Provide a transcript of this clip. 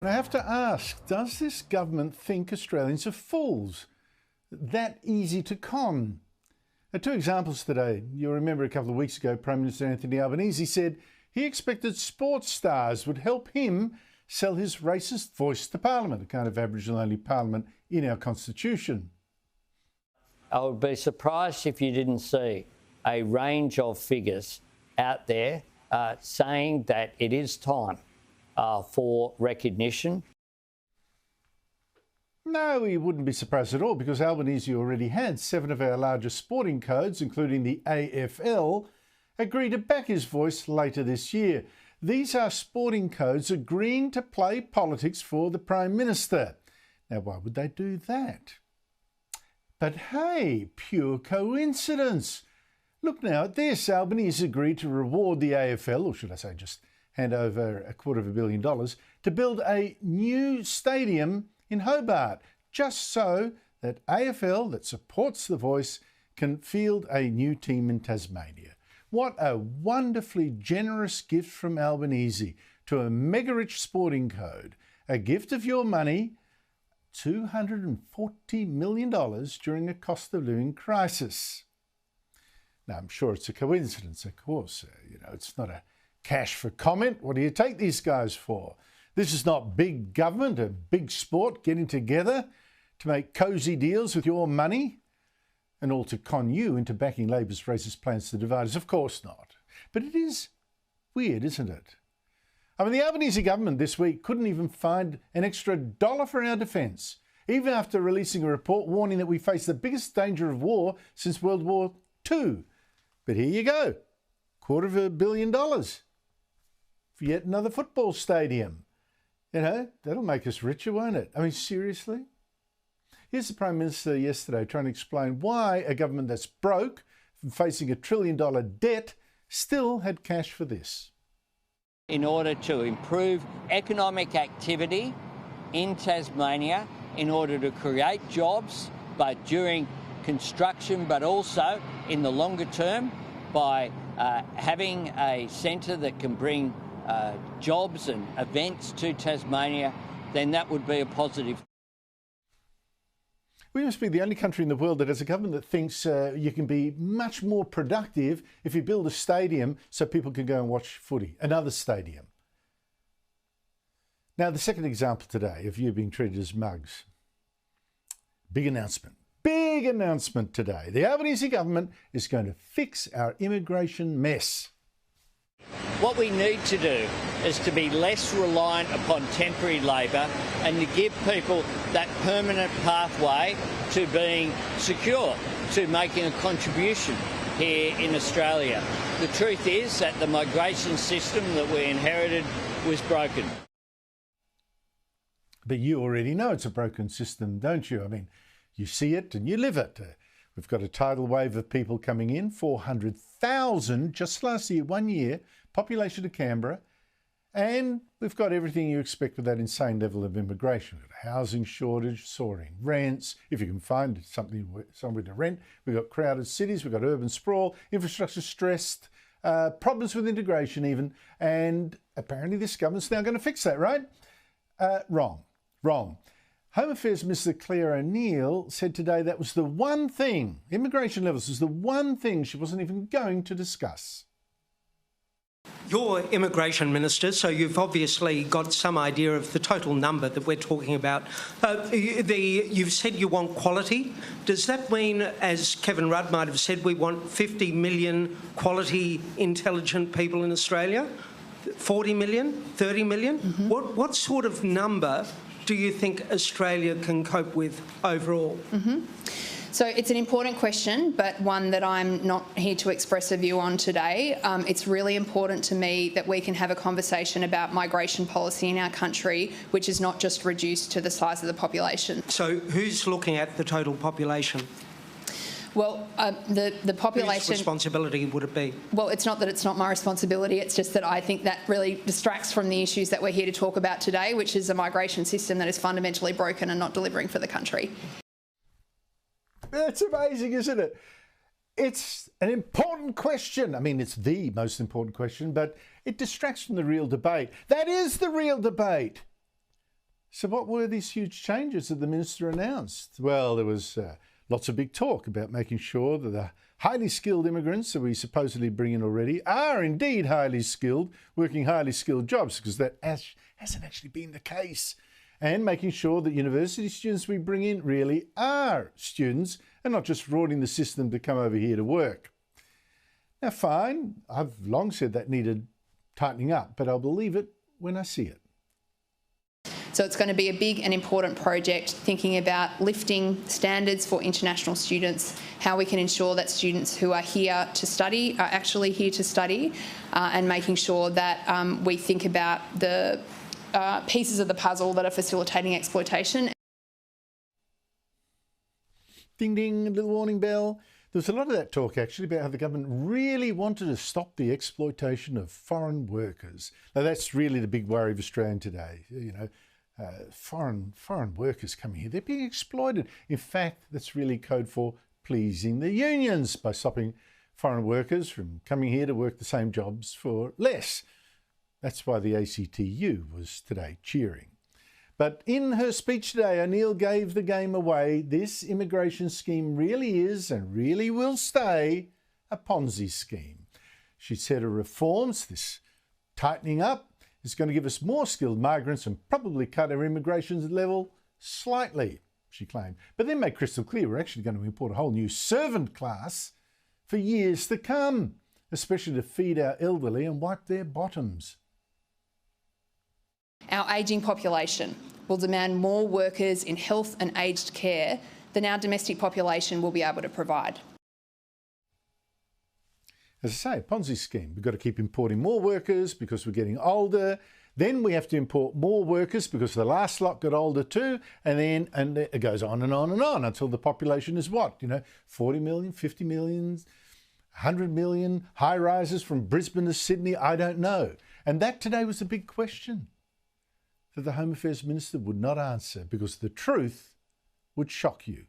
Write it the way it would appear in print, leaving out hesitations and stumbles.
I have to ask, does this government think Australians are fools? That easy to con? Two examples today. You'll remember a couple of weeks ago, Prime Minister Anthony Albanese said he expected sports stars would help him sell his racist voice to Parliament, a kind of Aboriginal-only Parliament in our Constitution. I would be surprised if you didn't see a range of figures out there saying that it is time for recognition. No, he wouldn't be surprised at all, because Albanese already had 7 of our largest sporting codes, including the AFL, agree to back his voice later this year. These are sporting codes agreeing to play politics for the Prime Minister. Now, why would they do that? But hey, pure coincidence. Look now at this. Albanese agreed to reward the AFL, or should I say just hand over $250 million, to build a new stadium in Hobart, just so that AFL, that supports the voice, can field a new team in Tasmania. What a wonderfully generous gift from Albanese to a mega-rich sporting code. A gift of your money, $240 million during a cost of living crisis. Now, I'm sure it's a coincidence, of course. It's not a cash for comment. What do you take these guys for? This is not big government, a big sport getting together to make cosy deals with your money and all to con you into backing Labor's racist plans to divide us. Of course not. But it is weird, isn't it? I mean, the Albanese government this week couldn't even find an extra dollar for our defence, even after releasing a report warning that we face the biggest danger of war since World War II. But here you go, $250 million for yet another football stadium. That'll make us richer, won't it? I mean, seriously? Here's the Prime Minister yesterday trying to explain why a government that's broke, from facing $1 trillion debt, still had cash for this. In order to improve economic activity in Tasmania, in order to create jobs, both during construction but also in the longer term, by having a centre that can bring jobs and events to Tasmania, then that would be a positive. We must be the only country in the world that has a government that thinks you can be much more productive if you build a stadium so people can go and watch footy, another stadium. Now, the second example today of you being treated as mugs. Big announcement today. The Albanese government is going to fix our immigration mess. What we need to do is to be less reliant upon temporary labour and to give people that permanent pathway to being secure, to making a contribution here in Australia. The truth is that the migration system that we inherited was broken. But you already know it's a broken system, don't you? I mean, you see it and you live it. We've got a tidal wave of people coming in, 400,000 just last year, 1 year, population of Canberra, and we've got everything you expect with that insane level of immigration. We've got a housing shortage, soaring rents, if you can find somewhere to rent. We've got crowded cities, we've got urban sprawl, infrastructure stressed, problems with integration even, and apparently this government's now going to fix that, right? Wrong. Home Affairs Minister Clare O'Neil said today that was the one thing, immigration levels was the one thing she wasn't even going to discuss. You're Immigration Minister, so you've obviously got some idea of the total number that we're talking about. You've said you want quality. Does that mean, as Kevin Rudd might have said, we want 50 million quality, intelligent people in Australia? 40 million? 30 million? Mm-hmm. What sort of number do you think Australia can cope with overall? Mm-hmm. So it's an important question, but one that I'm not here to express a view on today. It's really important to me that we can have a conversation about migration policy in our country, which is not just reduced to the size of the population. So who's looking at the total population? Well, the population... Whose responsibility would it be? Well, it's not that it's not my responsibility, it's just that I think that really distracts from the issues that we're here to talk about today, which is a migration system that is fundamentally broken and not delivering for the country. That's amazing, isn't it? It's an important question. I mean, it's the most important question, but it distracts from the real debate. That is the real debate. So what were these huge changes that the minister announced? Well, there was lots of big talk about making sure that the highly skilled immigrants that we supposedly bring in already are indeed highly skilled, working highly skilled jobs, because that hasn't actually been the case. And making sure that university students we bring in really are students and not just frauding the system to come over here to work. Now, fine, I've long said that needed tightening up, but I'll believe it when I see it. So it's going to be a big and important project, thinking about lifting standards for international students, how we can ensure that students who are here to study are actually here to study, and making sure that we think about the pieces of the puzzle that are facilitating exploitation. Ding, ding, a little warning bell. There was a lot of that talk actually about how the government really wanted to stop the exploitation of foreign workers. Now that's really the big worry of Australia today. You know, foreign workers coming here, they're being exploited. In fact, that's really code for pleasing the unions by stopping foreign workers from coming here to work the same jobs for less. That's why the ACTU was today cheering. But in her speech today, O'Neil gave the game away. This immigration scheme really is and really will stay a Ponzi scheme. She said her reforms, this tightening up, is going to give us more skilled migrants and probably cut our immigration level slightly, she claimed. But then made crystal clear we're actually going to import a whole new servant class for years to come, especially to feed our elderly and wipe their bottoms. Our ageing population will demand more workers in health and aged care than our domestic population will be able to provide. As I say, a Ponzi scheme. We've got to keep importing more workers because we're getting older. Then we have to import more workers because the last lot got older too. And it goes on and on and on until the population is what? 40 million, 50 million, 100 million, high rises from Brisbane to Sydney, I don't know. And that today was the big question that the Home Affairs Minister would not answer because the truth would shock you.